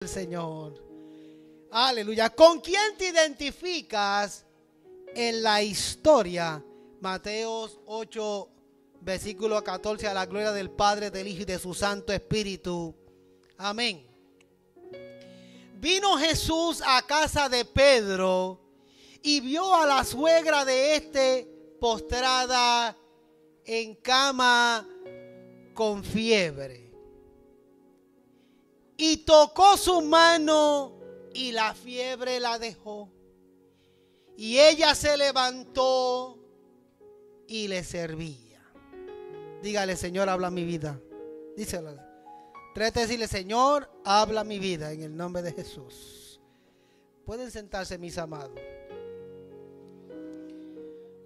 El Señor. Aleluya. ¿Con quién te identificas en la historia? Mateo 8, versículo 14, a la gloria del Padre, del Hijo y de su Santo Espíritu. Amén. Vino Jesús a casa de Pedro y vio a la suegra de este postrada en cama con fiebre. Y tocó su mano y la fiebre la dejó. Y ella se levantó y le servía. Dígale: Señor, habla mi vida. Díselo. Trate de decirle: Señor, habla mi vida en el nombre de Jesús. Pueden sentarse, mis amados.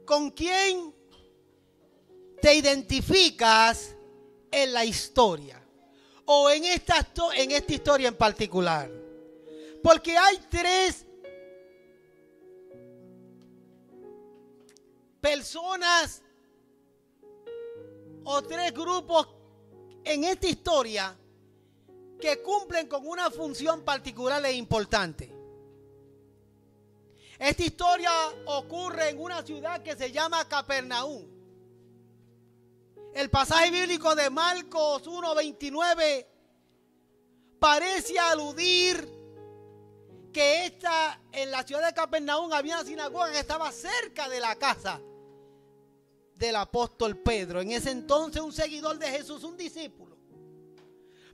¿Con quién te identificas en la historia? O en esta historia en particular. Porque hay tres personas o tres grupos en esta historia que cumplen con una función particular e importante. Esta historia ocurre en una ciudad que se llama Capernaum. El pasaje bíblico de Marcos 1:29 parece aludir que en la ciudad de Capernaum había una sinagoga que estaba cerca de la casa del apóstol Pedro. En ese entonces un seguidor de Jesús, un discípulo.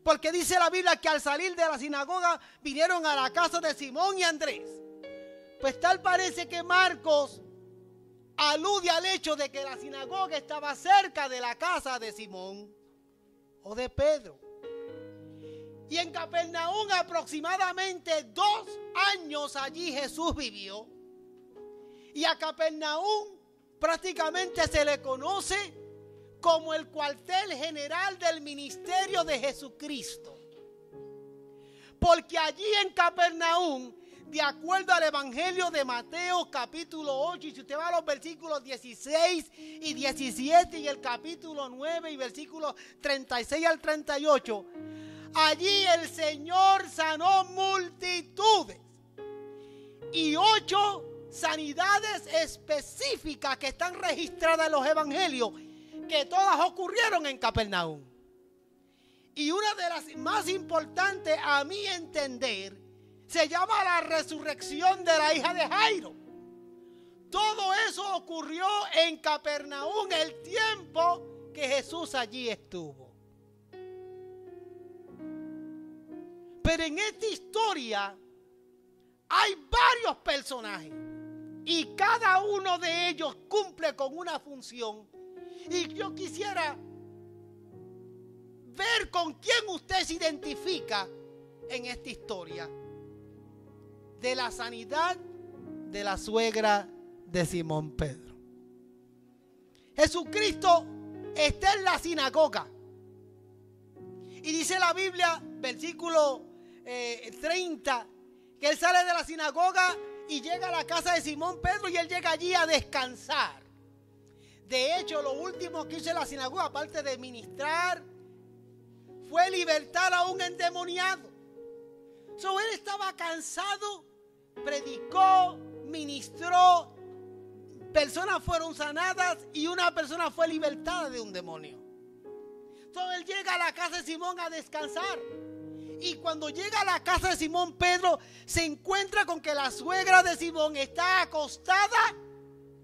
Porque dice la Biblia que al salir de la sinagoga vinieron a la casa de Simón y Andrés. Pues tal parece que Marcos alude al hecho de que la sinagoga estaba cerca de la casa de Simón o de Pedro. Y en Capernaum aproximadamente 2 años allí Jesús vivió. Y a Capernaum prácticamente se le conoce como el cuartel general del ministerio de Jesucristo. Porque allí en Capernaum, de acuerdo al Evangelio de Mateo capítulo 8, y si usted va a los versículos 16 y 17 y el capítulo 9 y versículos 36 al 38, allí el Señor sanó multitudes y 8 sanidades específicas que están registradas en los evangelios, que todas ocurrieron en Capernaum. Y una de las más importantes, a mi entender, se llama la resurrección de la hija de Jairo. Todo eso ocurrió en Capernaum el tiempo que Jesús allí estuvo. Pero en esta historia hay varios personajes y cada uno de ellos cumple con una función. Y yo quisiera ver con quién usted se identifica en esta historia de la sanidad de la suegra de Simón Pedro. Jesucristo está en la sinagoga y dice la Biblia, versículo 30, que él sale de la sinagoga y llega a la casa de Simón Pedro y él llega allí a descansar. De hecho, lo último que hizo en la sinagoga, aparte de ministrar, fue libertar a un endemoniado. Él estaba cansado, predicó, ministró, personas fueron sanadas y una persona fue libertada de un demonio. Él llega a la casa de Simón a descansar. Y cuando llega a la casa de Simón Pedro, se encuentra con que la suegra de Simón está acostada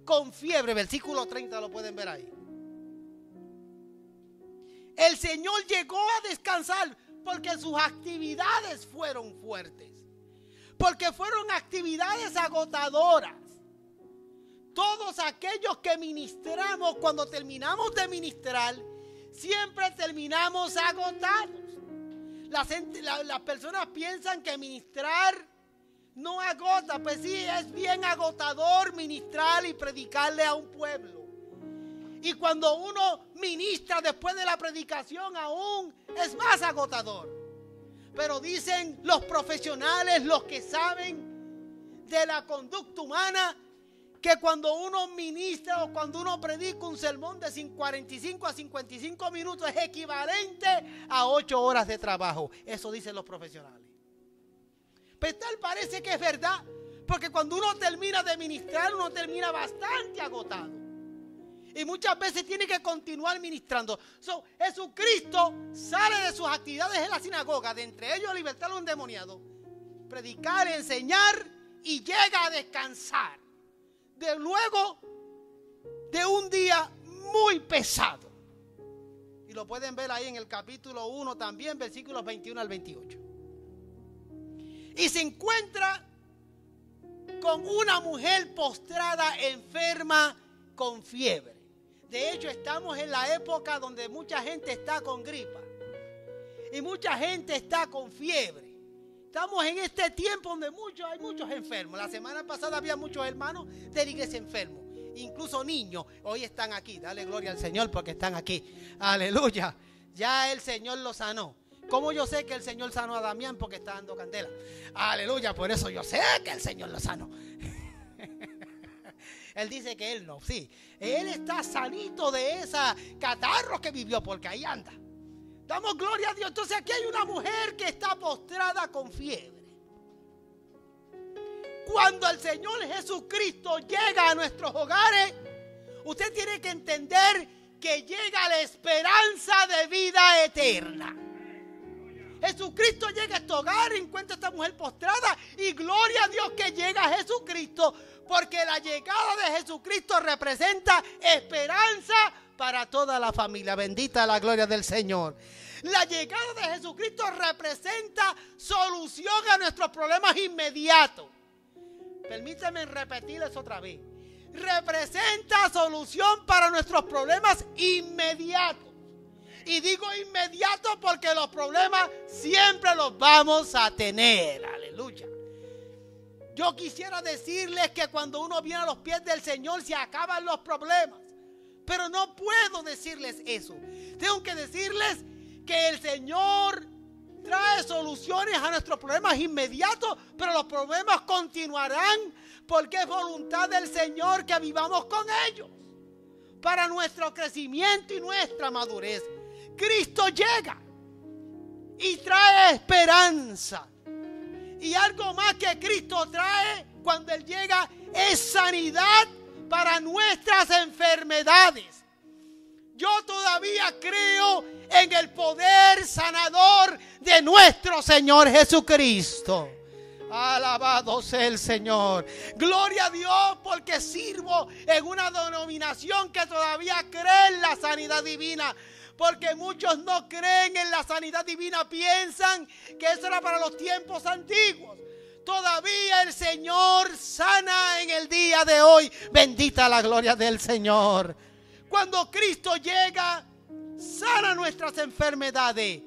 con fiebre. Versículo 30, lo pueden ver ahí. El Señor llegó a descansar porque sus actividades fueron fuertes. Porque fueron actividades agotadoras. Todos aquellos que ministramos, cuando terminamos de ministrar, siempre terminamos agotados. Las personas piensan que ministrar no agota. Pues sí, es bien agotador ministrar y predicarle a un pueblo. Y cuando uno ministra después de la predicación aún es más agotador. Pero dicen los profesionales, los que saben de la conducta humana, que cuando uno ministra o cuando uno predica un sermón de 45 a 55 minutos es equivalente a 8 horas de trabajo. Eso dicen los profesionales. Pero tal parece que es verdad, porque cuando uno termina de ministrar, uno termina bastante agotado. Y muchas veces tiene que continuar ministrando. Jesucristo sale de sus actividades en la sinagoga, de entre ellos libertar a los endemoniados, predicar, enseñar, y llega a descansar. De luego de un día muy pesado. Y lo pueden ver ahí en el capítulo 1 también, versículos 21 al 28. Y se encuentra con una mujer postrada, enferma, con fiebre. De hecho, estamos en la época donde mucha gente está con gripa. Y mucha gente está con fiebre. Estamos en este tiempo donde hay muchos enfermos. La semana pasada había muchos hermanos de la iglesia enfermos. Incluso niños. Hoy están aquí. Dale gloria al Señor porque están aquí. Aleluya. Ya el Señor los sanó. ¿Cómo yo sé que el Señor sanó a Damián? Porque está dando candela. Aleluya. Por eso yo sé que el Señor lo sanó. Él dice que él no. Sí. Él está sanito de esa catarro que vivió porque ahí anda. Damos gloria a Dios. Entonces aquí hay una mujer que está postrada con fiebre. Cuando el Señor Jesucristo llega a nuestros hogares, usted tiene que entender que llega la esperanza de vida eterna. Jesucristo llega a este hogar, encuentra a esta mujer postrada y gloria a Dios que llega Jesucristo, porque la llegada de Jesucristo representa esperanza para toda la familia. Bendita la gloria del Señor. La llegada de Jesucristo representa solución a nuestros problemas inmediatos. Permítanme repetirles otra vez. Representa solución para nuestros problemas inmediatos. Y digo inmediato porque los problemas siempre los vamos a tener. Aleluya. Yo quisiera decirles que cuando uno viene a los pies del Señor se acaban los problemas. Pero no puedo decirles eso. Tengo que decirles que el Señor trae soluciones a nuestros problemas inmediatos, pero los problemas continuarán porque es voluntad del Señor que vivamos con ellos para nuestro crecimiento y nuestra madurez. Cristo llega y trae esperanza. Y algo más que Cristo trae cuando Él llega es sanidad para nuestras enfermedades. Yo todavía creo en el poder sanador de nuestro Señor Jesucristo. Alabado sea el Señor. Gloria a Dios porque sirvo en una denominación que todavía cree en la sanidad divina. Porque muchos no creen en la sanidad divina, piensan que eso era para los tiempos antiguos. Todavía el Señor sana en el día de hoy. Bendita la gloria del Señor. Cuando Cristo llega, sana nuestras enfermedades.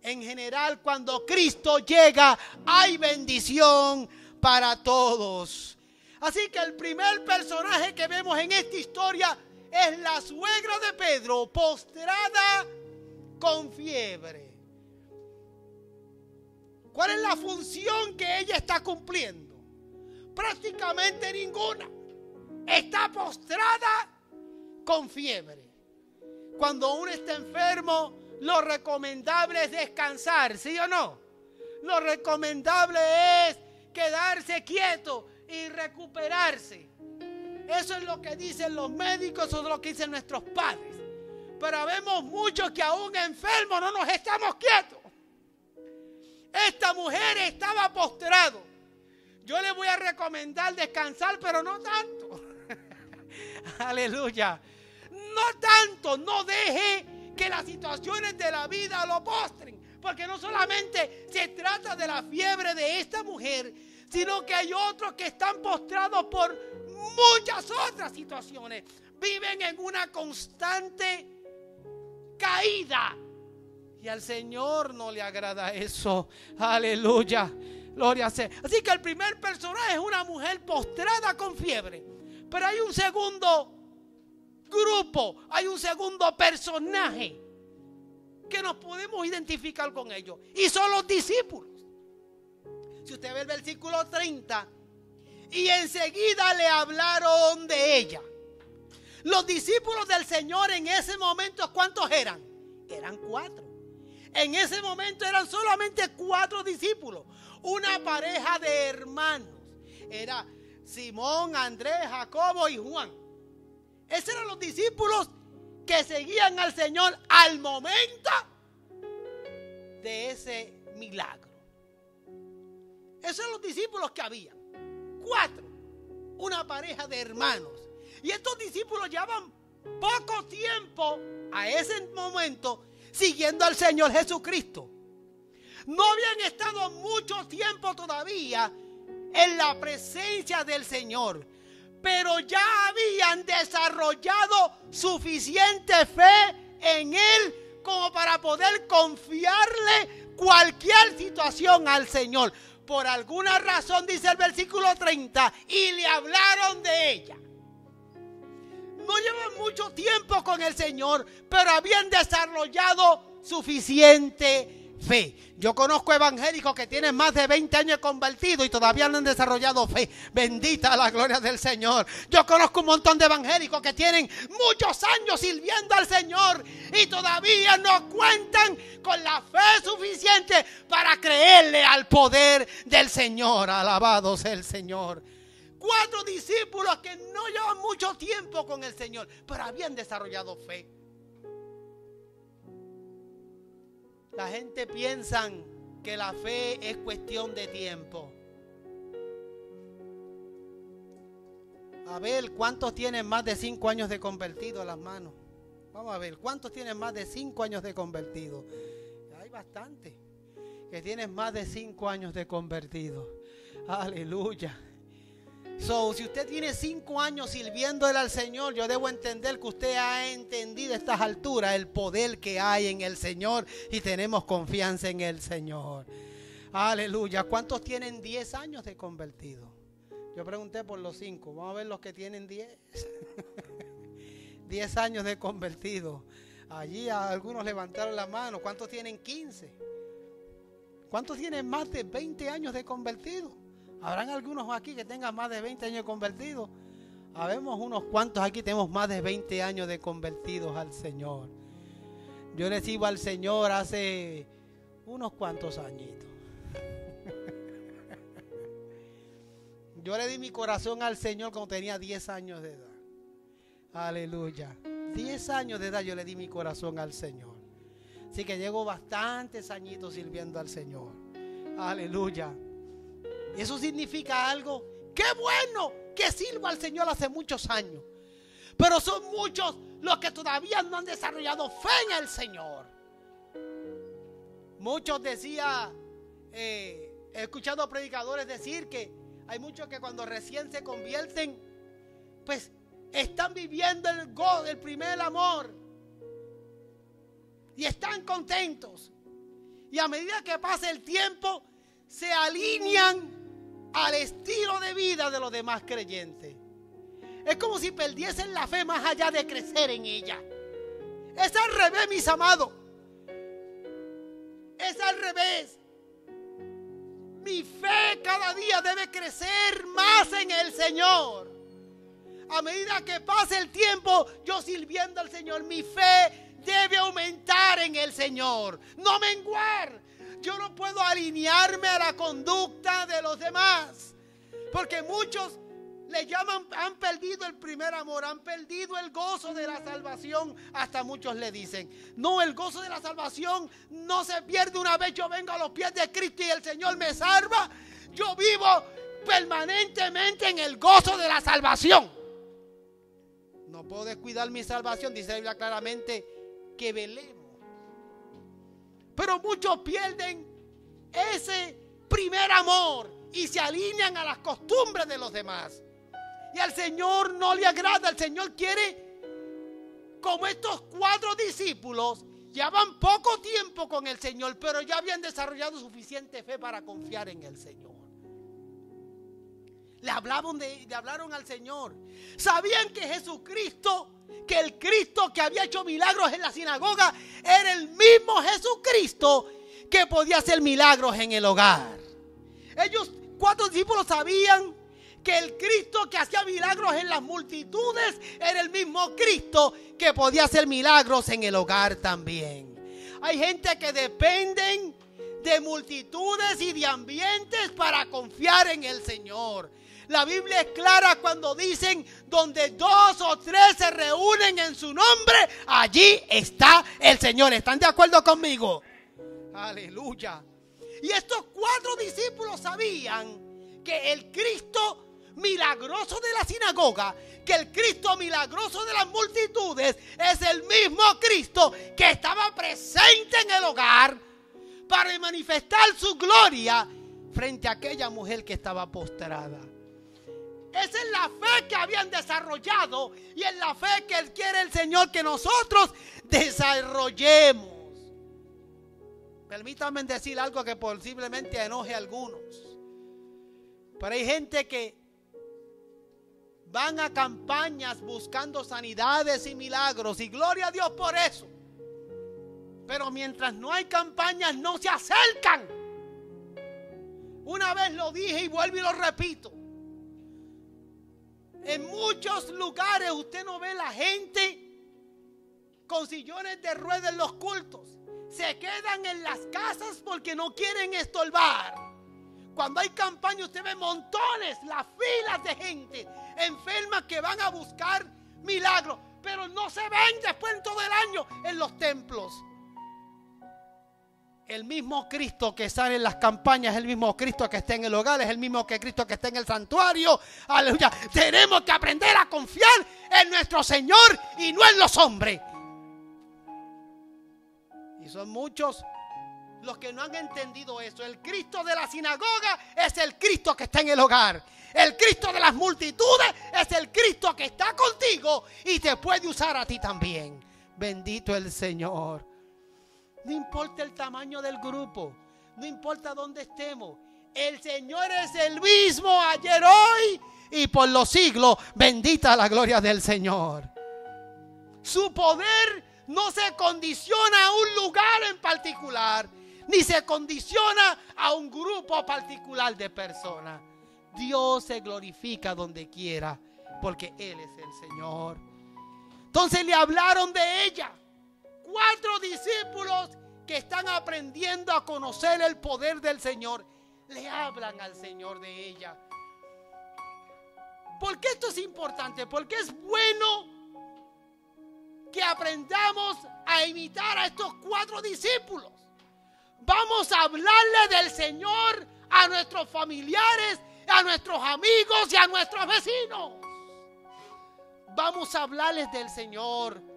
En general, cuando Cristo llega, hay bendición para todos. Así que el primer personaje que vemos en esta historia es la suegra de Pedro, postrada con fiebre. ¿Cuál es la función que ella está cumpliendo? Prácticamente ninguna. Está postrada con fiebre. Cuando uno está enfermo, lo recomendable es descansar, ¿sí o no? Lo recomendable es quedarse quieto y recuperarse. Eso es lo que dicen los médicos, eso es lo que dicen nuestros padres. Pero vemos muchos que aún enfermos no nos estamos quietos. Esta mujer estaba postrado. Yo le voy a recomendar descansar, pero no tanto. Aleluya. No tanto, no deje que las situaciones de la vida lo postren. Porque no solamente se trata de la fiebre de esta mujer, sino que hay otros que están postrados por muchas otras situaciones. Viven en una constante caída. Y al Señor no le agrada eso. Aleluya. Gloria sea. Así que el primer personaje es una mujer postrada con fiebre. Pero hay un segundo grupo, hay un segundo personaje que nos podemos identificar con ellos. Y son los discípulos. Si usted ve el versículo 30, y enseguida le hablaron de ella. Los discípulos del Señor en ese momento, ¿cuántos eran? Eran 4. En ese momento eran solamente 4 discípulos, una pareja de hermanos. Era Simón, Andrés, Jacobo y Juan. Esos eran los discípulos que seguían al Señor al momento de ese milagro. Esos eran los discípulos que había. 4, una pareja de hermanos. Y estos discípulos llevaban poco tiempo a ese momento siguiendo al Señor Jesucristo. No habían estado mucho tiempo todavía en la presencia del Señor, pero ya habían desarrollado suficiente fe en Él como para poder confiarle cualquier situación al Señor. Por alguna razón, dice el versículo 30, y le hablaron de ella. No llevan mucho tiempo con el Señor, pero habían desarrollado suficiente fe. Yo conozco evangélicos que tienen más de 20 años convertidos y todavía no han desarrollado fe. Bendita la gloria del Señor. Yo conozco un montón de evangélicos que tienen muchos años sirviendo al Señor y todavía no cuentan con la fe suficiente para creerle al poder del Señor. Alabado sea el Señor. 4 discípulos que no llevan mucho tiempo con el Señor, pero habían desarrollado fe. La gente piensa que la fe es cuestión de tiempo. A ver, ¿cuántos tienen más de 5 años de convertido? Las manos. Vamos a ver, ¿cuántos tienen más de 5 años de convertido? Hay bastante que tienen más de 5 años de convertido. Aleluya. Si usted tiene 5 años sirviéndole al Señor, yo debo entender que usted ha entendido a estas alturas el poder que hay en el Señor y tenemos confianza en el Señor. Aleluya. ¿Cuántos tienen 10 años de convertido? Yo pregunté por los 5. Vamos a ver los que tienen 10. 10 años de convertido. Allí algunos levantaron la mano. ¿Cuántos tienen 15? ¿Cuántos tienen más de 20 años de convertido? Habrán algunos aquí que tengan más de 20 años de convertidos. Habemos unos cuantos aquí, tenemos más de 20 años de convertidos al Señor. Yo recibo al Señor hace unos cuantos añitos. Yo le di mi corazón al Señor cuando tenía 10 años de edad. Aleluya. 10 años de edad yo le di mi corazón al Señor. Así que llevo bastantes añitos sirviendo al Señor. Aleluya. Eso significa algo. ¡Qué bueno que sirvo al Señor hace muchos años! Pero son muchos los que todavía no han desarrollado fe en el Señor. Muchos decía, he escuchado a predicadores decir que hay muchos que cuando recién se convierten, pues están viviendo el primer amor y están contentos. Y a medida que pasa el tiempo, se alinean al estilo de vida de los demás creyentes. Es como si perdiesen la fe más allá de crecer en ella. Es al revés, mis amados. Es al revés. Mi fe cada día debe crecer más en el Señor. A medida que pase el tiempo, yo sirviendo al Señor, mi fe debe aumentar en el Señor, no menguar. Yo no puedo alinearme a la conducta de los demás, porque muchos le llaman, han perdido el primer amor, han perdido el gozo de la salvación. Hasta muchos le dicen, no, el gozo de la salvación no se pierde una vez yo vengo a los pies de Cristo y el Señor me salva. Yo vivo permanentemente en el gozo de la salvación. No puedo descuidar mi salvación, dice la Biblia claramente que velemos. Pero muchos pierden ese primer amor y se alinean a las costumbres de los demás. Y al Señor no le agrada. El Señor quiere, como estos 4 discípulos, llevan poco tiempo con el Señor, pero ya habían desarrollado suficiente fe para confiar en el Señor. Le hablaron al Señor. Sabían que Jesucristo, que el Cristo que había hecho milagros en la sinagoga, era el mismo Jesucristo que podía hacer milagros en el hogar. Ellos, 4 discípulos, sabían que el Cristo que hacía milagros en las multitudes era el mismo Cristo que podía hacer milagros en el hogar también. Hay gente que dependen de multitudes y de ambientes para confiar en el Señor. La Biblia es clara cuando dicen: donde 2 o 3 se reúnen en su nombre, allí está el Señor. ¿Están de acuerdo conmigo? Aleluya. Y estos 4 discípulos sabían que el Cristo milagroso de la sinagoga, que el Cristo milagroso de las multitudes, es el mismo Cristo que estaba presente en el hogar para manifestar su gloria frente a aquella mujer que estaba postrada. Esa es la fe que habían desarrollado, y es la fe que Él quiere el Señor que nosotros desarrollemos. Permítanme decir algo que posiblemente enoje a algunos, pero hay gente que van a campañas buscando sanidades y milagros, y gloria a Dios por eso. Pero mientras no hay campañas, no se acercan. Una vez lo dije y vuelvo y lo repito. En muchos lugares usted no ve la gente con sillones de ruedas en los cultos. Se quedan en las casas porque no quieren estorbar. Cuando hay campaña usted ve montones, las filas de gente enferma que van a buscar milagros, pero no se ven después en todo el año en los templos. El mismo Cristo que sale en las campañas es el mismo Cristo que está en el hogar, es el mismo que Cristo que está en el santuario. Aleluya. Tenemos que aprender a confiar en nuestro Señor y no en los hombres. Y son muchos los que no han entendido eso. El Cristo de la sinagoga es el Cristo que está en el hogar. El Cristo de las multitudes es el Cristo que está contigo y te puede usar a ti también. Bendito el Señor. No importa el tamaño del grupo, no importa dónde estemos, el Señor es el mismo ayer, hoy y por los siglos. Bendita la gloria del Señor. Su poder no se condiciona a un lugar en particular, ni se condiciona a un grupo particular de personas. Dios se glorifica donde quiera, porque Él es el Señor. Entonces le hablaron de ella. 4 discípulos que están aprendiendo a conocer el poder del Señor le hablan al Señor de ella. ¿Por qué esto es importante? Porque es bueno que aprendamos a imitar a estos 4 discípulos. Vamos a hablarle del Señor a nuestros familiares, a nuestros amigos y a nuestros vecinos. Vamos a hablarles del Señor.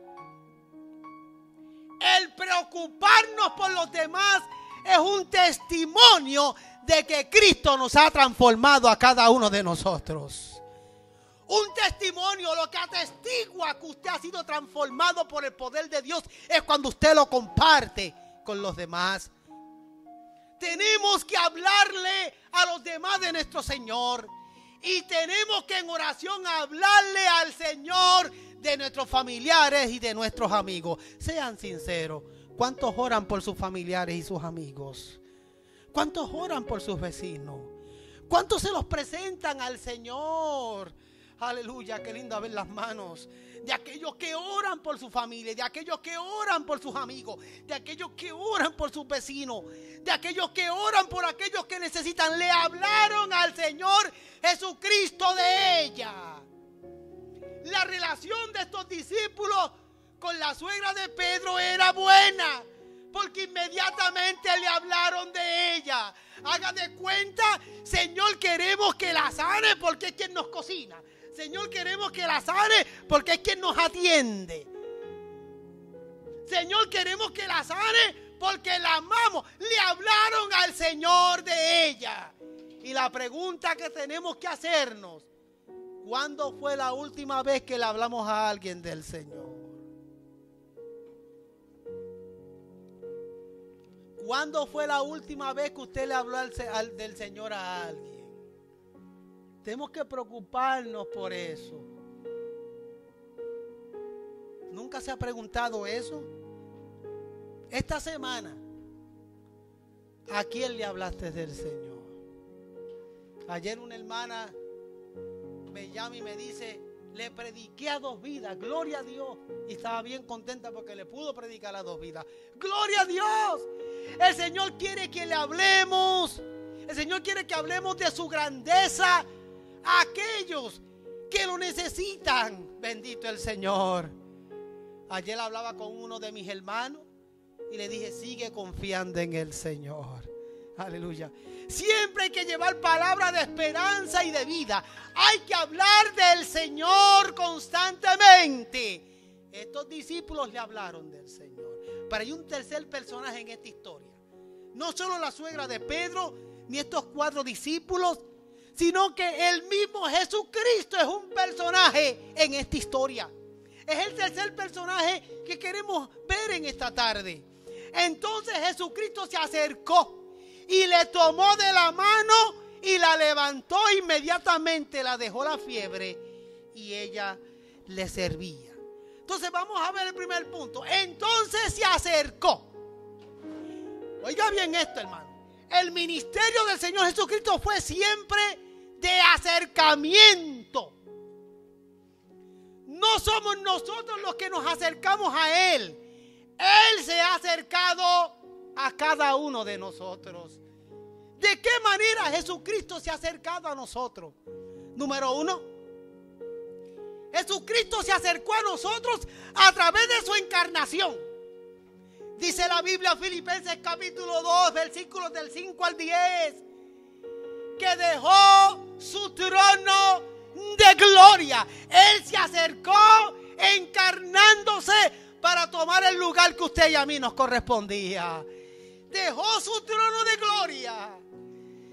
El preocuparnos por los demás es un testimonio de que Cristo nos ha transformado a cada uno de nosotros. Un testimonio, lo que atestigua que usted ha sido transformado por el poder de Dios, es cuando usted lo comparte con los demás. Tenemos que hablarle a los demás de nuestro Señor, y tenemos que en oración hablarle al Señor de nuestros familiares y de nuestros amigos. Sean sinceros, ¿cuántos oran por sus familiares y sus amigos? ¿Cuántos oran por sus vecinos? ¿Cuántos se los presentan al Señor? Aleluya, qué lindo ver las manos de aquellos que oran por su familia, de aquellos que oran por sus amigos, de aquellos que oran por sus vecinos, de aquellos que oran por aquellos que necesitan. Le hablaron al Señor Jesucristo de ella. La relación de estos discípulos con la suegra de Pedro era buena, porque inmediatamente le hablaron de ella. Haga de cuenta: Señor, queremos que la sane porque es quien nos cocina. Señor, queremos que la sane porque es quien nos atiende. Señor, queremos que la sane porque la amamos. Le hablaron al Señor de ella. Y la pregunta que tenemos que hacernos: ¿cuándo fue la última vez que le hablamos a alguien del Señor? ¿Cuándo fue la última vez que usted le habló del Señor a alguien? Tenemos que preocuparnos por eso. ¿Nunca se ha preguntado eso? Esta semana, ¿a quién le hablaste del Señor? Ayer una hermana me llama y me dice: Le prediqué a 2 vidas, gloria a Dios. Y estaba bien contenta porque le pudo predicar a 2 vidas. Gloria a Dios. El Señor quiere que le hablemos. El Señor quiere que hablemos de su grandeza a aquellos que lo necesitan. Bendito el Señor. Ayer hablaba con uno de mis hermanos y le dije, sigue confiando en el Señor. Aleluya. Siempre hay que llevar palabras de esperanza y de vida. Hay que hablar del Señor constantemente. Estos discípulos le hablaron del Señor. Pero hay un tercer personaje en esta historia. No solo la suegra de Pedro, ni estos 4 discípulos, sino que el mismo Jesucristo es un personaje en esta historia. Es el tercer personaje que queremos ver en esta tarde. Entonces Jesucristo se acercó y le tomó de la mano y la levantó inmediatamente, la dejó la fiebre y ella le servía. Entonces vamos a ver el primer punto. Entonces se acercó. Oiga bien esto, hermano. El ministerio del Señor Jesucristo fue siempre de acercamiento. No somos nosotros los que nos acercamos a Él. Él se ha acercado a cada uno de nosotros. ¿De qué manera Jesucristo se ha acercado a nosotros? Número 1, Jesucristo se acercó a nosotros a través de su encarnación. Dice la Biblia, Filipenses capítulo 2, versículos del 5 al 10, que dejó su trono de gloria. Él se acercó encarnándose para tomar el lugar que a usted y a mí nos correspondía. Dejó su trono de gloria.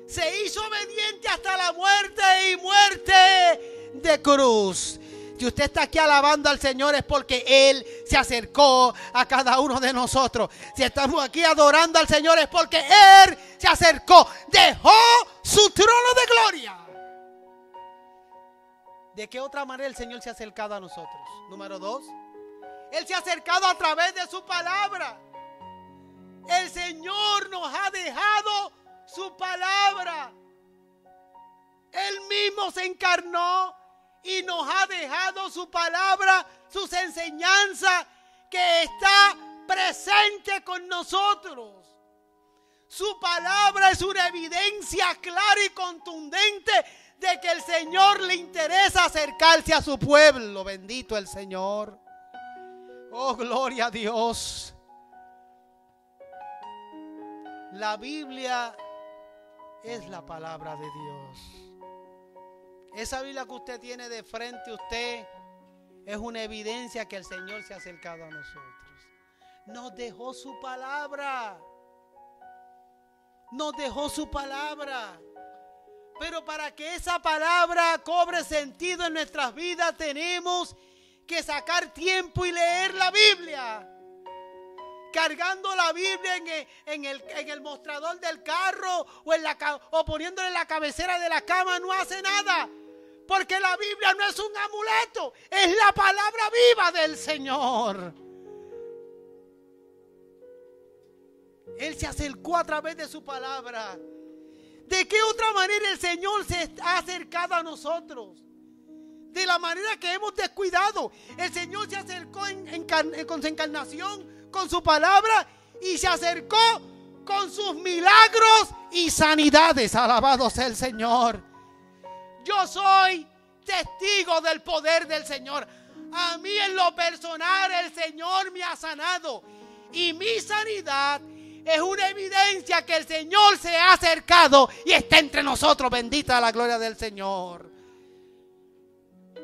Se hizo obediente hasta la muerte y muerte de cruz. Si usted está aquí alabando al Señor es porque Él se acercó a cada uno de nosotros. Si estamos aquí adorando al Señor es porque Él se acercó. Dejó su trono de gloria. ¿De qué otra manera el Señor se ha acercado a nosotros? Número 2, Él se ha acercado a través de su palabra. El Señor nos ha dejado su palabra. Él mismo se encarnó y nos ha dejado su palabra, sus enseñanzas, que está presente con nosotros. Su palabra es una evidencia clara y contundente de que el Señor le interesa acercarse a su pueblo. Bendito el Señor. Oh, gloria a Dios. La Biblia es la palabra de Dios. Esa Biblia que usted tiene de frente a usted es una evidencia que el Señor se ha acercado a nosotros. Nos dejó su palabra. Nos dejó su palabra. Pero para que esa palabra cobre sentido en nuestras vidas tenemos que sacar tiempo y leer la Biblia. Cargando la Biblia en el mostrador del carro o poniéndole en la cabecera de la cama no hace nada. Porque la Biblia no es un amuleto, es la palabra viva del Señor. Él se acercó a través de su palabra. ¿De qué otra manera el Señor se ha acercado a nosotros? De la manera que hemos descuidado. El Señor se acercó con su encarnación, con su palabra, y se acercó con sus milagros y sanidades. Alabado sea el Señor. Yo soy testigo del poder del Señor. A mí en lo personal el Señor me ha sanado. Y mi sanidad es una evidencia que el Señor se ha acercado y está entre nosotros. Bendita la gloria del Señor.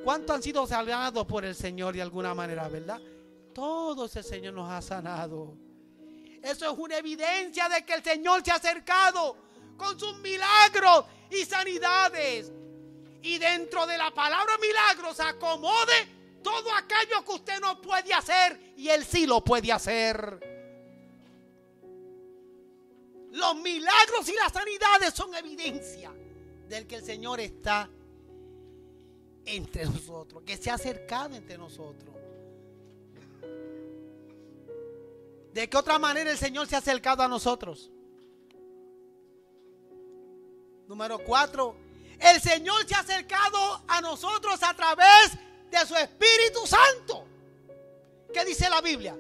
¿Cuántos han sido sanados por el Señor de alguna manera, verdad? Todos el Señor nos ha sanado. Eso es una evidencia de que el Señor se ha acercado con sus milagros y sanidades. Y dentro de la palabra milagros acomode todo aquello que usted no puede hacer y Él sí lo puede hacer. Los milagros y las sanidades son evidencia del que el Señor está entre nosotros, que se ha acercado entre nosotros. ¿De qué otra manera el Señor se ha acercado a nosotros? Número 4, el Señor se ha acercado a nosotros a través de su Espíritu Santo. ¿Qué dice la Biblia?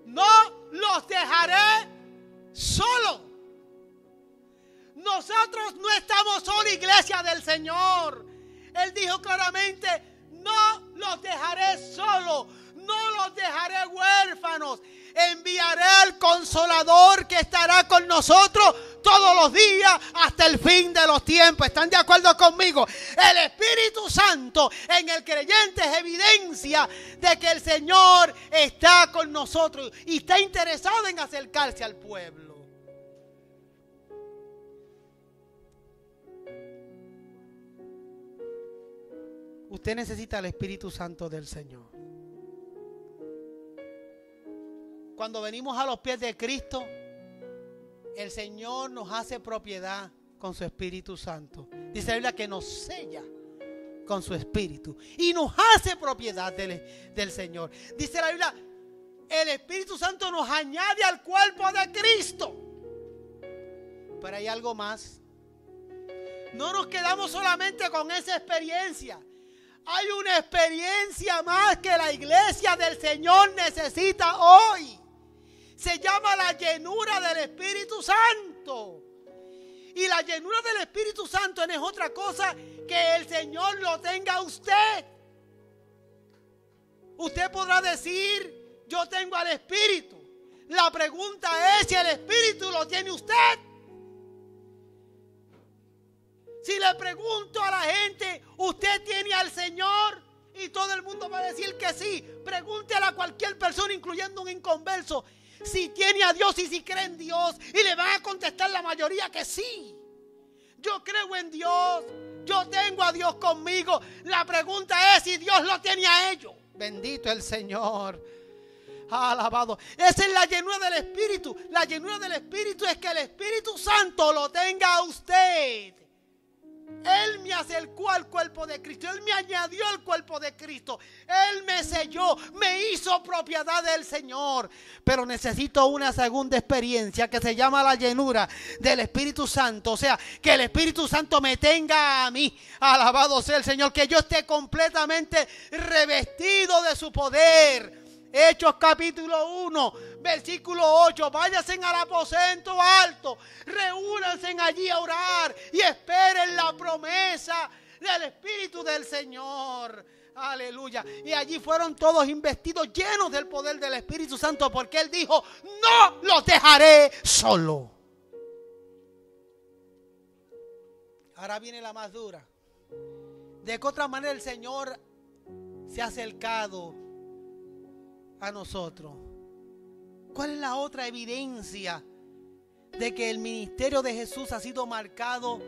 No los dejaré solos. Nosotros no estamos solos, iglesia del Señor. Él dijo claramente, no los dejaré solos, no los dejaré huérfanos. Enviaré al Consolador que estará con nosotros todos los días hasta el fin de los tiempos. ¿Están de acuerdo conmigo? El Espíritu Santo en el creyente es evidencia de que el Señor está con nosotros y está interesado en acercarse al pueblo. Usted necesita el Espíritu Santo del Señor. Cuando venimos a los pies de Cristo, el Señor nos hace propiedad con su Espíritu Santo. Dice la Biblia que nos sella con su Espíritu y nos hace propiedad del Señor. Dice la Biblia, el Espíritu Santo nos añade al cuerpo de Cristo. Pero hay algo más. No nos quedamos solamente con esa experiencia. Hay una experiencia más que la iglesia del Señor necesita hoy. Se llama la llenura del Espíritu Santo. Y la llenura del Espíritu Santo no es otra cosa que el Señor lo tenga a usted. Usted podrá decir, yo tengo al Espíritu. La pregunta es si el Espíritu lo tiene usted. Si le pregunto a la gente, ¿usted tiene al Señor? Y todo el mundo va a decir que sí. Pregúntele a cualquier persona, incluyendo un inconverso, si tiene a Dios y si cree en Dios. Y le van a contestar la mayoría que sí. Yo creo en Dios. Yo tengo a Dios conmigo. La pregunta es si Dios lo tiene a ellos. Bendito el Señor. Alabado. Esa es la llenura del Espíritu. La llenura del Espíritu es que el Espíritu Santo lo tenga a usted. Él me acercó al cuerpo de Cristo. Él me añadió al cuerpo de Cristo. Él me selló, me hizo propiedad del Señor. Pero necesito una segunda experiencia que se llama la llenura del Espíritu Santo. O sea, que el Espíritu Santo me tenga a mí. Alabado sea el Señor. Que yo esté completamente revestido de su poder. Hechos capítulo 1, versículo 8. Váyanse al aposento alto, reúnanse allí a orar y esperen la promesa del Espíritu del Señor. Aleluya. Y allí fueron todos investidos, llenos del poder del Espíritu Santo, porque Él dijo, no los dejaré solo. Ahora viene la más dura. ¿De qué otra manera el Señor se ha acercado a nosotros? ¿Cuál es la otra evidencia de que el ministerio de Jesús ha sido marcado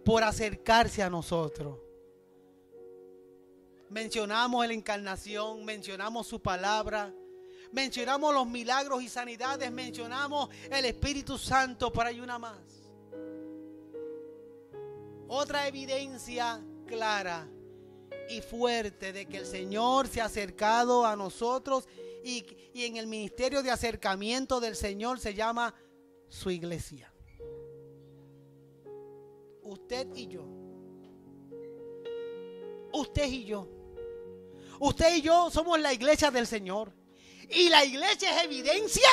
por acercarse a nosotros? Mencionamos la encarnación, mencionamos su palabra, mencionamos los milagros y sanidades, mencionamos el Espíritu Santo, pero hay una más. Otra evidencia clara y fuerte de que el Señor se ha acercado a nosotros y en el ministerio de acercamiento del Señor se llama su iglesia. Usted y yo. Usted y yo. Usted y yo somos la iglesia del Señor. Y la iglesia es evidencia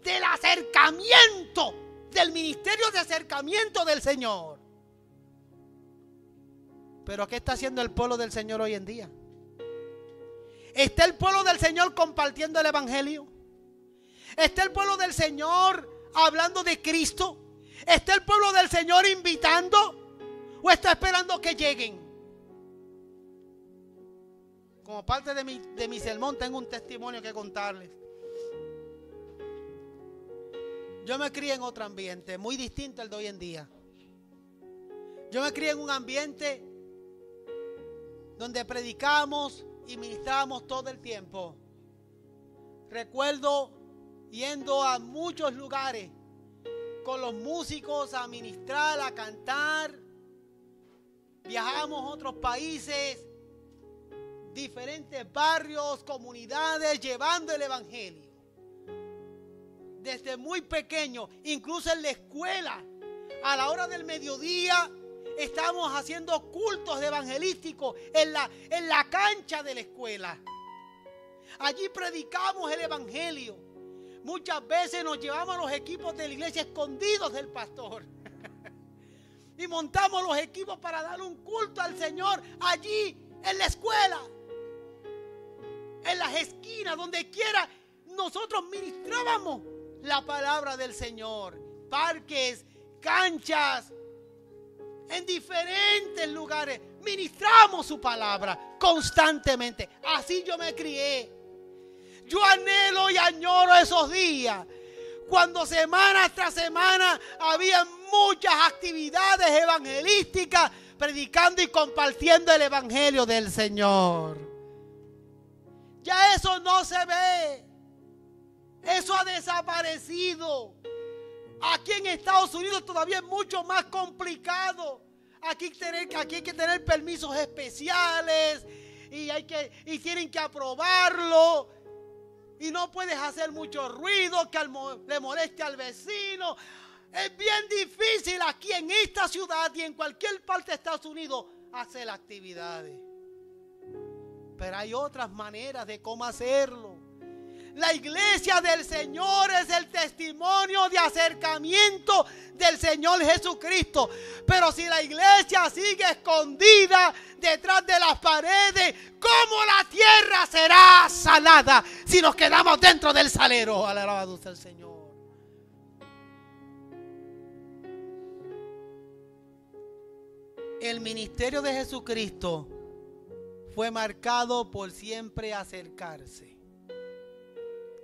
del acercamiento, del ministerio de acercamiento del Señor. Pero ¿qué está haciendo el pueblo del Señor hoy en día? ¿Está el pueblo del Señor compartiendo el evangelio? ¿Está el pueblo del Señor hablando de Cristo? ¿Está el pueblo del Señor invitando? ¿O está esperando que lleguen? Como parte de mi sermón tengo un testimonio que contarles. Yo me crié en otro ambiente muy distinto al de hoy en día. Yo me crié en un ambiente donde predicamos y ministramos todo el tiempo. Recuerdo yendo a muchos lugares con los músicos a ministrar, a cantar. Viajamos a otros países, diferentes barrios, comunidades, llevando el evangelio. Desde muy pequeño, incluso en la escuela, a la hora del mediodía, Estamos haciendo cultos evangelísticos en la cancha de la escuela. Allí predicamos el evangelio. Muchas veces nos llevamos los equipos de la iglesia escondidos del pastor. Y montamos los equipos para dar un culto al Señor allí en la escuela, en las esquinas, donde quiera. Nosotros ministrábamos la palabra del Señor. Parques, canchas, en diferentes lugares ministramos su palabra constantemente. Así yo me crié. Yo anhelo y añoro esos días cuando semana tras semana había muchas actividades evangelísticas, predicando y compartiendo el evangelio del Señor. Ya eso no se ve. Eso ha desaparecido. Aquí en Estados Unidos todavía es mucho más complicado. Aquí hay que tener permisos especiales y tienen que aprobarlo. Y no puedes hacer mucho ruido que le moleste al vecino. Es bien difícil aquí en esta ciudad y en cualquier parte de Estados Unidos hacer actividades. Pero hay otras maneras de cómo hacerlo. La iglesia del Señor es el testimonio de acercamiento del Señor Jesucristo. Pero si la iglesia sigue escondida detrás de las paredes, ¿cómo la tierra será salada si nos quedamos dentro del salero? Alabado sea el Señor. El ministerio de Jesucristo fue marcado por siempre acercarse.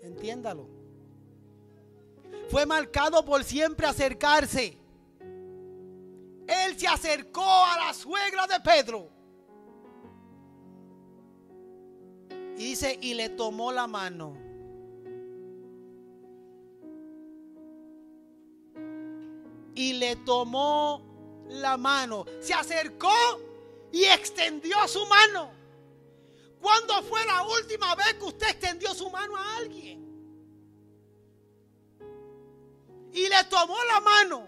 Entiéndalo. Fue marcado por siempre acercarse. Él se acercó a la suegra de Pedro. Y dice, y le tomó la mano. Y le tomó la mano. Se acercó y extendió su mano. ¿Cuándo fue la última vez que usted extendió su mano a alguien? Y le tomó la mano.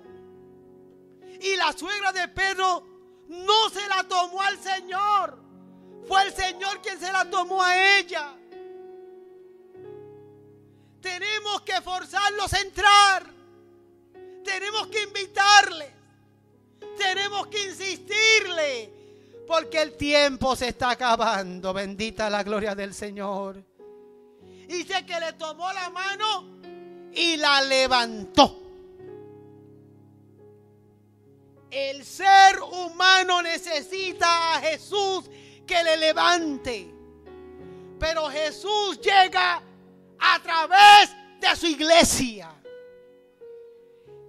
Y la suegra de Pedro no se la tomó al Señor. Fue el Señor quien se la tomó a ella. Tenemos que forzarlos a entrar. Tenemos que invitarles. Tenemos que insistirle. Porque el tiempo se está acabando. Bendita la gloria del Señor. Dice que le tomó la mano y la levantó. El ser humano necesita a Jesús que le levante. Pero Jesús llega a través de su iglesia.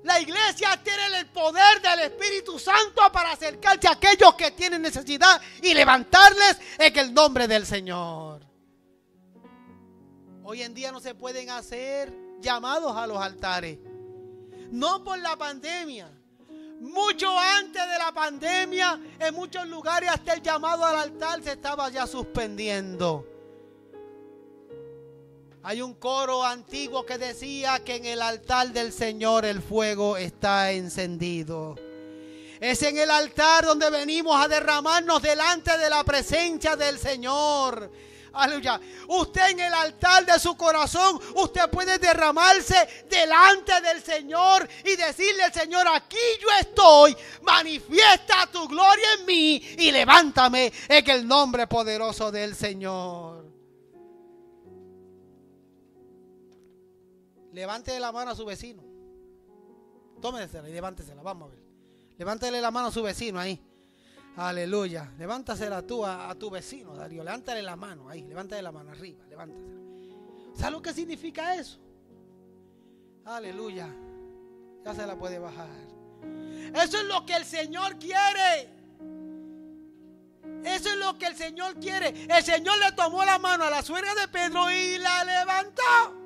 La iglesia tiene el poder del Espíritu Santo para acercarse a aquellos que tienen necesidad y levantarles en el nombre del Señor. Hoy en día no se pueden hacer llamados a los altares. No por la pandemia. Mucho antes de la pandemia, en muchos lugares hasta el llamado al altar se estaba ya suspendiendo. Hay un coro antiguo que decía que en el altar del Señor el fuego está encendido. Es en el altar donde venimos a derramarnos delante de la presencia del Señor. Aleluya. Usted en el altar de su corazón, usted puede derramarse delante del Señor y decirle al Señor, aquí yo estoy, manifiesta tu gloria en mí y levántame en el nombre poderoso del Señor. Levántele la mano a su vecino. Tómesela y levántesela. Vamos a ver. Levántele la mano a su vecino ahí. Aleluya. Levántasela tú a tu vecino, Darío. Levántale la mano ahí. Levántale la mano arriba. Levántasela. ¿Sabes lo que significa eso? Aleluya. Ya se la puede bajar. Eso es lo que el Señor quiere. Eso es lo que el Señor quiere. El Señor le tomó la mano a la suegra de Pedro y la levantó.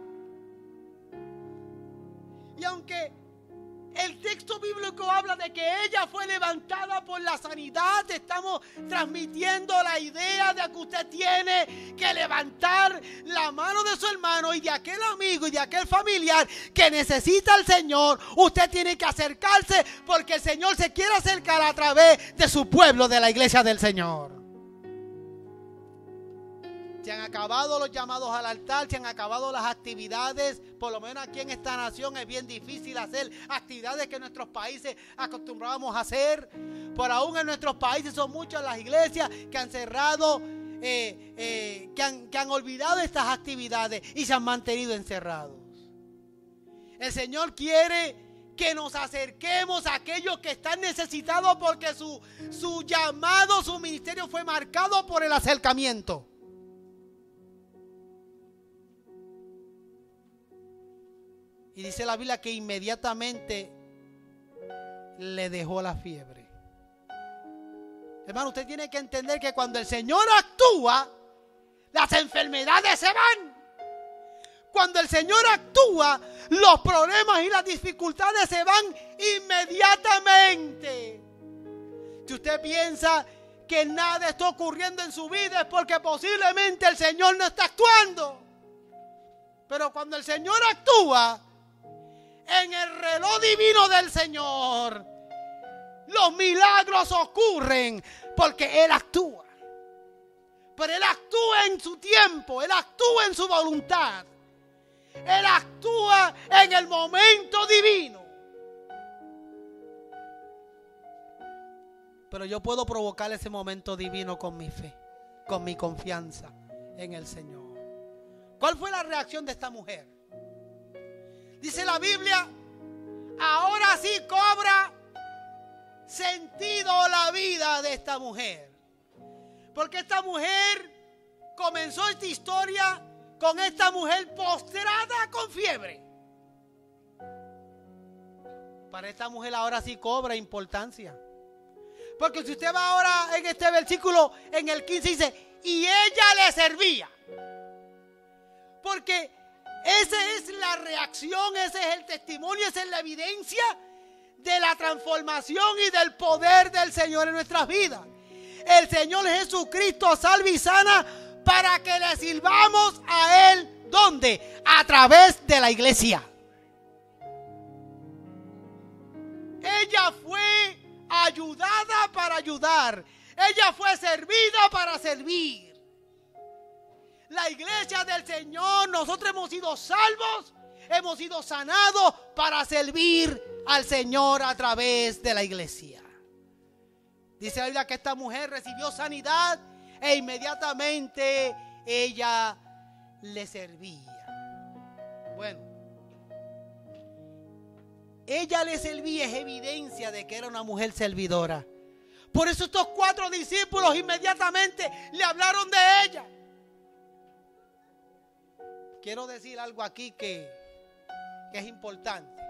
Y aunque El texto bíblico habla de que ella fue levantada por la sanidad. Estamos transmitiendo la idea de que usted tiene que levantar la mano de su hermano y de aquel amigo y de aquel familiar que necesita al Señor. Usted tiene que acercarse porque el Señor se quiere acercar a través de su pueblo, de la iglesia del Señor. Se han acabado los llamados al altar, se han acabado las actividades. Por lo menos aquí en esta nación es bien difícil hacer actividades que en nuestros países acostumbrábamos a hacer. Por aún en nuestros países son muchas las iglesias que han cerrado, que han olvidado estas actividades y se han mantenido encerrados. El Señor quiere que nos acerquemos a aquellos que están necesitados porque su llamado, su ministerio fue marcado por el acercamiento. Y dice la Biblia que inmediatamente le dejó la fiebre. Hermano, usted tiene que entender que cuando el Señor actúa, las enfermedades se van. Cuando el Señor actúa, los problemas y las dificultades se van inmediatamente. Si usted piensa que nada está ocurriendo en su vida es porque posiblemente el Señor no está actuando. Pero cuando el Señor actúa, en el reloj divino del Señor, los milagros ocurren porque Él actúa. Pero Él actúa en su tiempo, Él actúa en su voluntad. Él actúa en el momento divino. Pero yo puedo provocar ese momento divino con mi fe, con mi confianza en el Señor. ¿Cuál fue la reacción de esta mujer? Dice la Biblia, ahora sí cobra sentido la vida de esta mujer. Porque esta mujer comenzó esta historia con esta mujer postrada con fiebre. Para esta mujer ahora sí cobra importancia. Porque si usted va ahora en este versículo, en el 15 dice, y ella le servía. Porque esa es la reacción, ese es el testimonio, esa es la evidencia de la transformación y del poder del Señor en nuestras vidas. El Señor Jesucristo salva y sana para que le sirvamos a Él. ¿Dónde? A través de la iglesia. Ella fue ayudada para ayudar. Ella fue servida para servir. La iglesia del Señor, nosotros hemos sido salvos, hemos sido sanados para servir al Señor a través de la iglesia. Dice la Biblia que esta mujer recibió sanidad e inmediatamente ella le servía. Bueno, ella le servía es evidencia de que era una mujer servidora. Por eso estos 4 discípulos inmediatamente le hablaron de ella. Quiero decir algo aquí que es importante.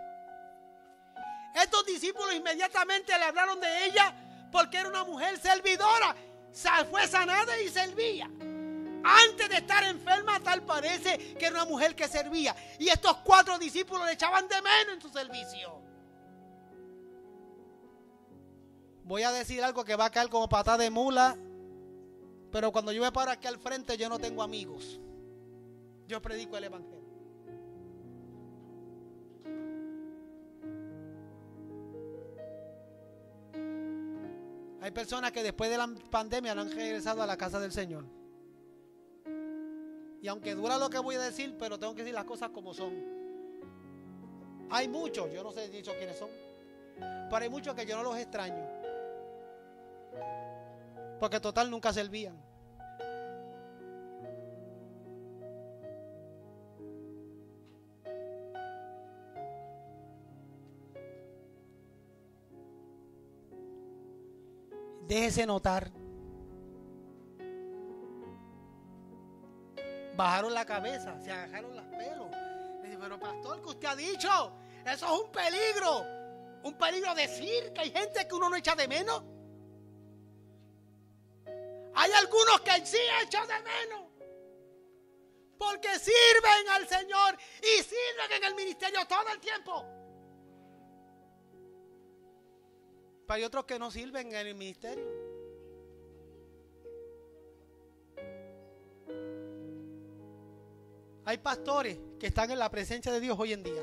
Estos discípulos inmediatamente le hablaron de ella porque era una mujer servidora. Fue sanada y servía. Antes de estar enferma, tal parece que era una mujer que servía. Y estos 4 discípulos le echaban de menos en su servicio. Voy a decir algo que va a caer como patada de mula, pero cuando yo me paro aquí al frente, yo no tengo amigos. Yo predico el evangelio. Hay personas que después de la pandemia no han regresado a la casa del Señor. Y aunque dura lo que voy a decir, pero tengo que decir las cosas como son. Hay muchos, yo no sé dicho quiénes son, pero hay muchos que yo no los extraño. Porque total nunca servían. Déjese notar. Bajaron la cabeza, se agajaron los pelos. Dice, pero pastor, ¿qué usted ha dicho? Eso es un peligro. Un peligro decir que hay gente que uno no echa de menos. Hay algunos que sí echan de menos. Porque sirven al Señor y sirven en el ministerio todo el tiempo. Pero hay otros que no sirven en el ministerio. Hay pastores que están en la presencia de Dios hoy en día,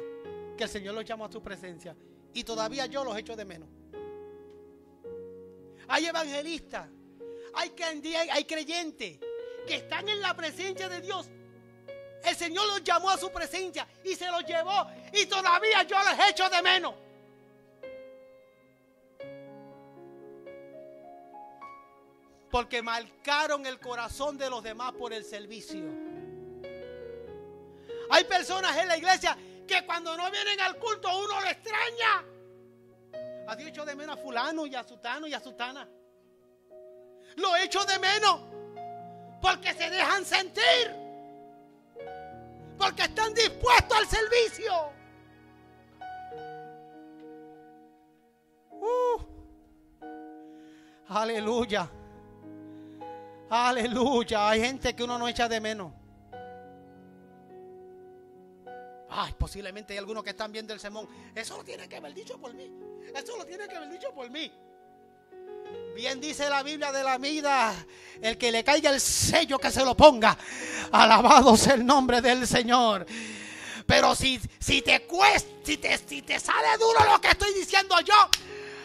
que el Señor los llama a su presencia, y todavía yo los echo de menos. Hay evangelistas, hay creyentes que están en la presencia de Dios. El Señor los llamó a su presencia y se los llevó, y todavía yo los echo de menos. Porque marcaron el corazón de los demás por el servicio. Hay personas en la iglesia que cuando no vienen al culto uno lo extraña. ¿Has hecho de menos a fulano y a sutano y a sutana? Lo echo de menos porque se dejan sentir, porque están dispuestos al servicio. Aleluya. Aleluya. Hay gente que uno no echa de menos. Ay, posiblemente hay algunos que están viendo el sermón. Eso lo tiene que haber dicho por mí. Eso lo tiene que haber dicho por mí. Bien dice la Biblia de la vida: el que le caiga el sello, que se lo ponga. Alabado sea el nombre del Señor. Pero si te cuesta, si te sale duro lo que estoy diciendo yo,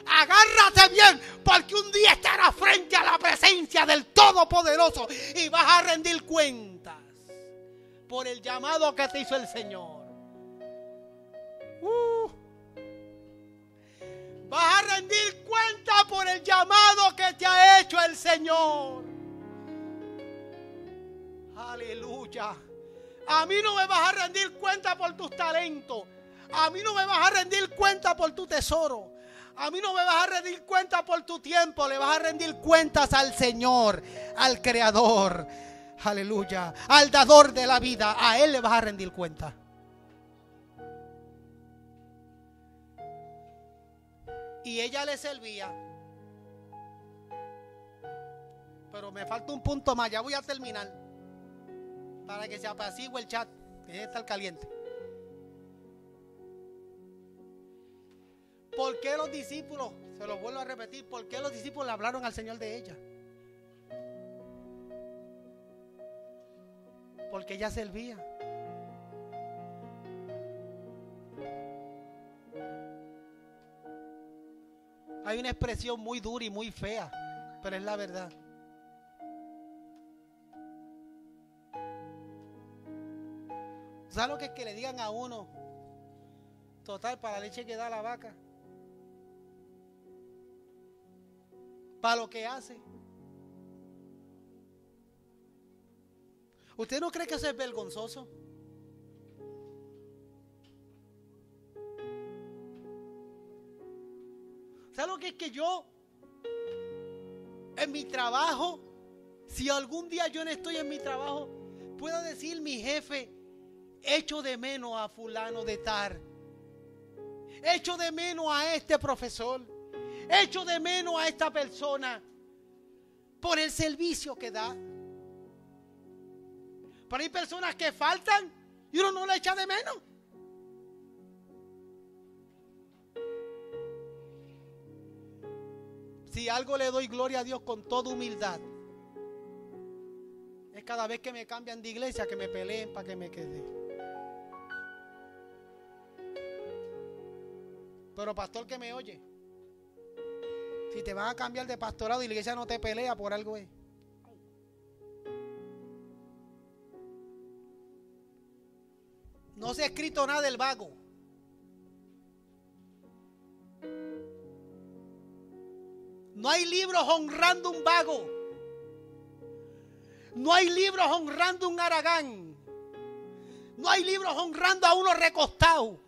agárrate bien, porque un día estarás frente a la presencia del Todopoderoso y vas a rendir cuentas por el llamado que te hizo el Señor. Vas a rendir cuenta por el llamado que te ha hecho el Señor. Aleluya. A mí no me vas a rendir cuenta por tus talentos. A mí no me vas a rendir cuenta por tu tesoro. A mí no me vas a rendir cuenta por tu tiempo. Le vas a rendir cuentas al Señor, al Creador. Aleluya. Al dador de la vida. A Él le vas a rendir cuenta. Y ella le servía. Pero me falta un punto más. Ya voy a terminar, para que se apacigüe el chat, que debe estar caliente. ¿Por qué los discípulos, se los vuelvo a repetir, por qué los discípulos le hablaron al Señor de ella? Porque ella servía. Hay una expresión muy dura y muy fea, pero es la verdad. ¿Sabes lo que es que le digan a uno? Total, para la leche que da la vaca, para lo que hace. ¿Usted no cree que eso es vergonzoso? ¿Sabe lo que es que yo, en mi trabajo, si algún día yo no estoy en mi trabajo, puedo decir: mi jefe, echo de menos a fulano de tal, echo de menos a este profesor, echo de menos a esta persona por el servicio que da? Pero hay personas que faltan y uno no le echa de menos. Si algo le doy gloria a Dios con toda humildad, es cada vez que me cambian de iglesia, que me peleen para que me quede. Pero pastor que me oye, si te van a cambiar de pastorado y la iglesia no te pelea, por algo es. No se ha escrito nada del vago. No hay libros honrando un vago. No hay libros honrando un haragán. No hay libros honrando a uno recostado.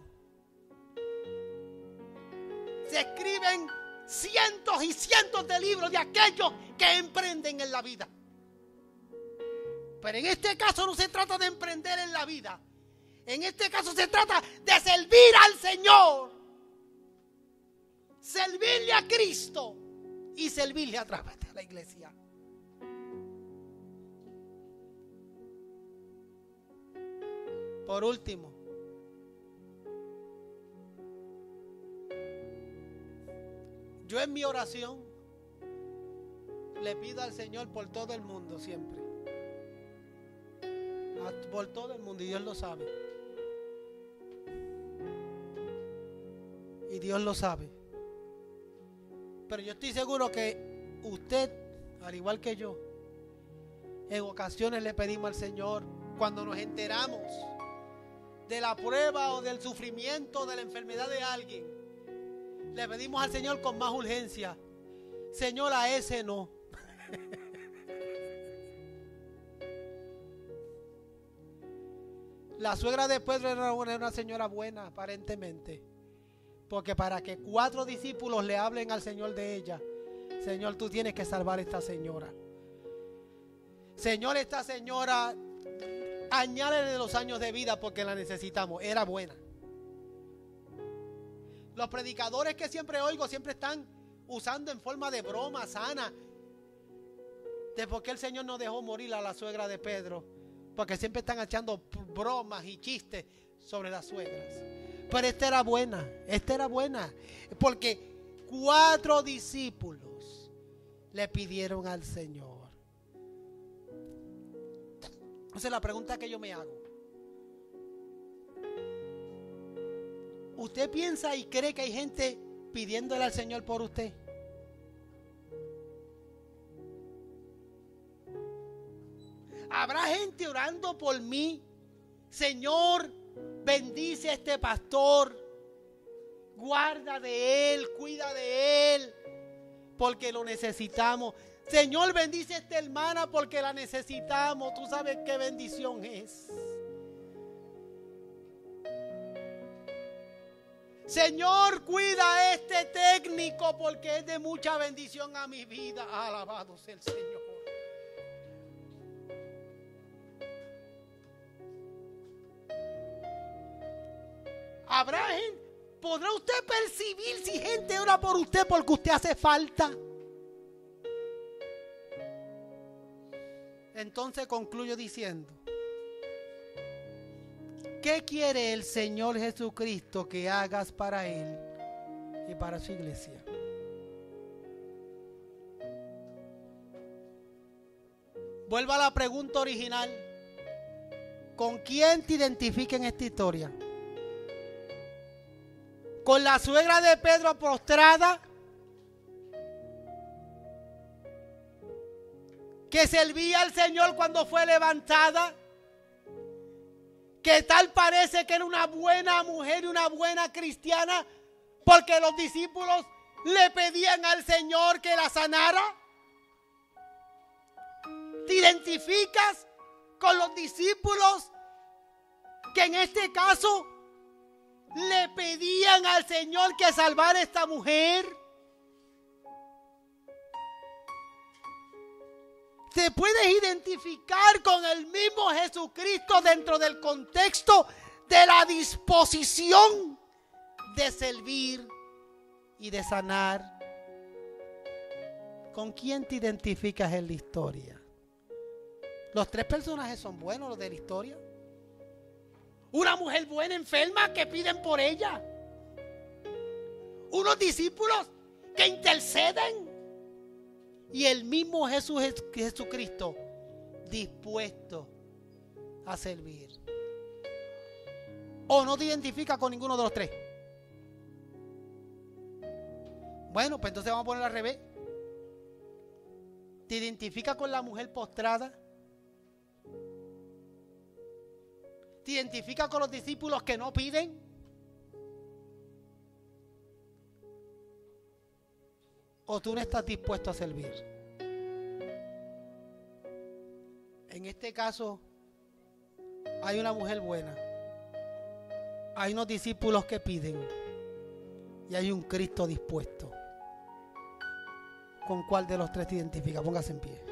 Se escriben cientos y cientos de libros de aquellos que emprenden en la vida. Pero en este caso no se trata de emprender en la vida. En este caso se trata de servir al Señor. Servirle a Cristo y servirle a través de la iglesia. Por último, Yo en mi oración le pido al Señor por todo el mundo siempre. Por todo el mundo, y Dios lo sabe. Y Dios lo sabe. Pero yo estoy seguro que usted, al igual que yo, en ocasiones le pedimos al Señor, cuando nos enteramos de la prueba o del sufrimiento, de la enfermedad de alguien, le pedimos al Señor con más urgencia: Señor, a ese no. La suegra de Pedro era una señora buena, aparentemente, porque para que 4 discípulos le hablen al Señor de ella: Señor, tú tienes que salvar a esta señora. Señor, esta señora, añádele los años de vida porque la necesitamos. Era buena. Los predicadores que siempre oigo siempre están usando en forma de broma sana de por qué el Señor no dejó morir a la suegra de Pedro, porque siempre están echando bromas y chistes sobre las suegras. Pero esta era buena, porque 4 discípulos le pidieron al Señor. Entonces la pregunta que yo me hago: ¿usted piensa y cree que hay gente pidiéndole al Señor por usted? ¿Habrá gente orando por mí? Señor, bendice a este pastor, guarda de él, cuida de él, porque lo necesitamos. Señor, bendice a esta hermana porque la necesitamos. Tú sabes qué bendición es. Señor, cuida a este técnico porque es de mucha bendición a mi vida. Alabado sea el Señor. ¿Habrá gente? ¿Podrá usted percibir si gente ora por usted porque usted hace falta? Entonces concluyo diciendo: ¿qué quiere el Señor Jesucristo que hagas para Él y para su iglesia? Vuelvo a la pregunta original: ¿con quién te identificas en esta historia? ¿Con la suegra de Pedro postrada, que servía al Señor cuando fue levantada, que tal parece que era una buena mujer y una buena cristiana, porque los discípulos le pedían al Señor que la sanara? ¿Te identificas con los discípulos que en este caso le pedían al Señor que salvara a esta mujer? ¿Te puedes identificar con el mismo Jesucristo dentro del contexto de la disposición de servir y de sanar? ¿Con quién te identificas en la historia? Los 3 personajes son buenos, los de la historia. Una mujer buena enferma que piden por ella. Unos discípulos que interceden. Y el mismo Jesucristo dispuesto a servir. ¿O no te identifica con ninguno de los 3? Bueno, pues entonces vamos a poner al revés. ¿Te identifica con la mujer postrada? ¿Te identifica con los discípulos que no piden? ¿O tú no estás dispuesto a servir? En este caso, hay una mujer buena, hay unos discípulos que piden y hay un Cristo dispuesto. ¿Con cuál de los 3 te identifica? Póngase en pie.